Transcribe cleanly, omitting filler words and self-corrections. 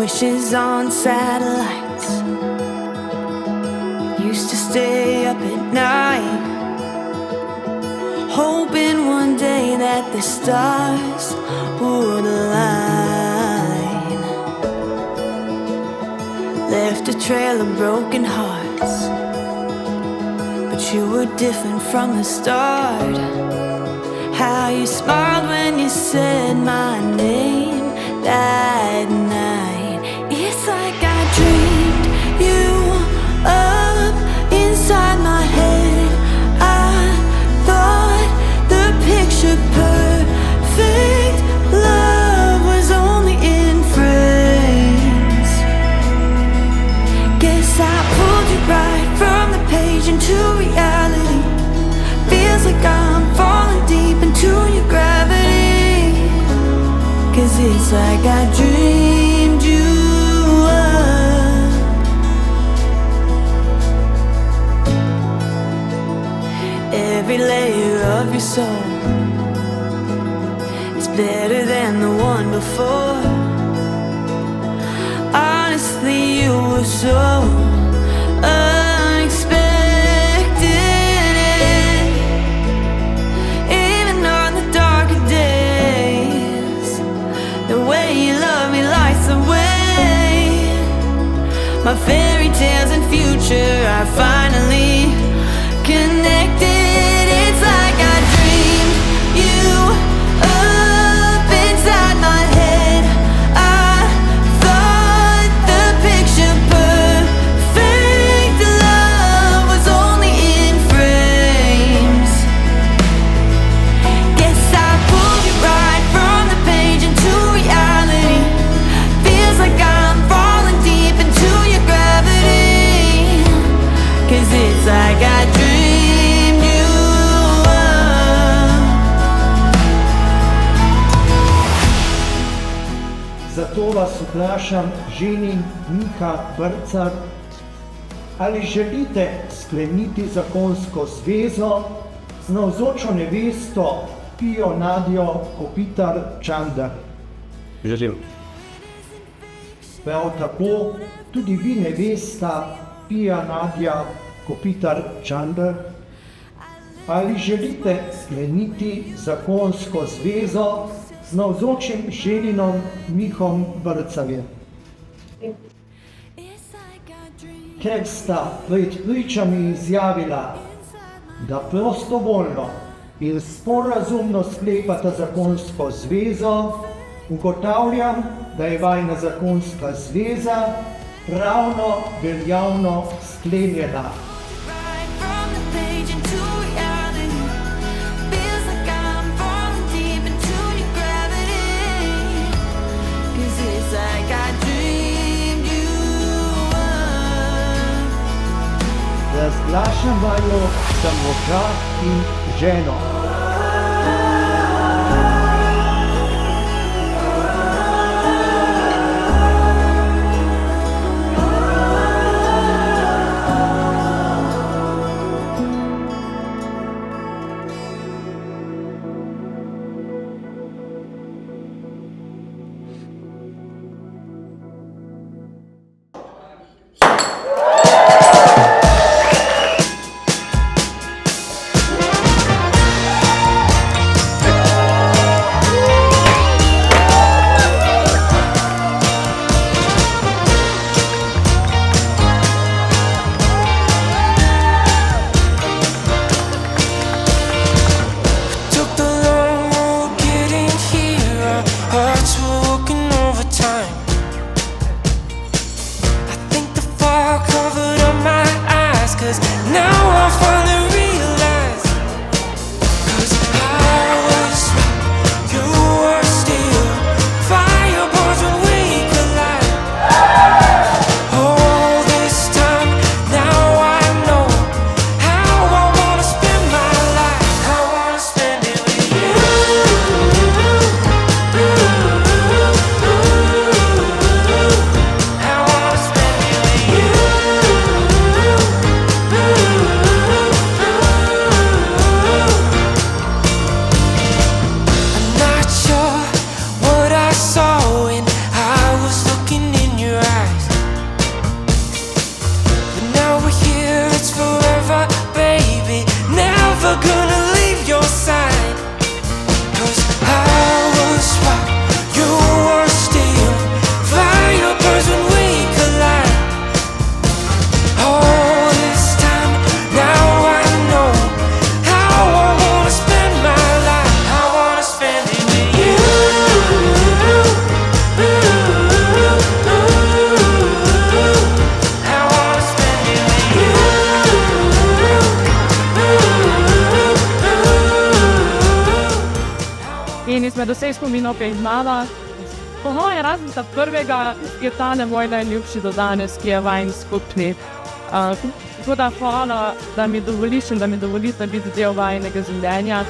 wishes on satellites. Used to stay up at night, hoping one day that the stars would align. Left a trail of broken hearts, but you were different from the start. How you smiled when you said my name that night. It's like I dreamed you up inside my head. I thought the picture perfect love was only in frames. Guess I pulled you right from the page into reality. Feels like I'm falling deep into your gravity. 'Cause it's like I dreamed you up. Every layer of your soul is better than the one before. Honestly, you were so unexpected. Even on the darker days, the way you love me lights the way. My fairy tales and future are finally connected. It's like I dreamed you up inside my head. I thought the picture perfect love was only in frames. Guess I pulled you right from the page into reality. Feels like I'm falling deep into your gravity. 'Cause it's like I dreamed you up. Zato vas vprašam, ženi Miha Brcar, ali želite skleniti zakonsko zvezo z navzočo nevesto Pijo Nadijo Kopitar Čandar? Želim. Prav tako tudi vi, nevesta Pija Nadja Kopitar Čandar, ali želite skleniti zakonsko zvezo z navzočim ženinom Mihom Brcarjem? Ker sta pred pričami izjavila, da prostovoljno in sporazumno sklepata zakonsko zvezo, ugotavljam, da je vajina zakonska zveza pravno veljavno sklenjena. Right from the page into reality. Feels like I'm falling deep into your gravity. 'Cause it's like I dreamed you up. Razglašam vaju za moža in ženo. izmed vseh spominov, ki jih imava. Po moje, razen ta prvega, je tale moj najljubši do danes, ki je vajin skupni. Tako da hvala, da mi dovoliš in da mi dovolite biti del vajinega življenja.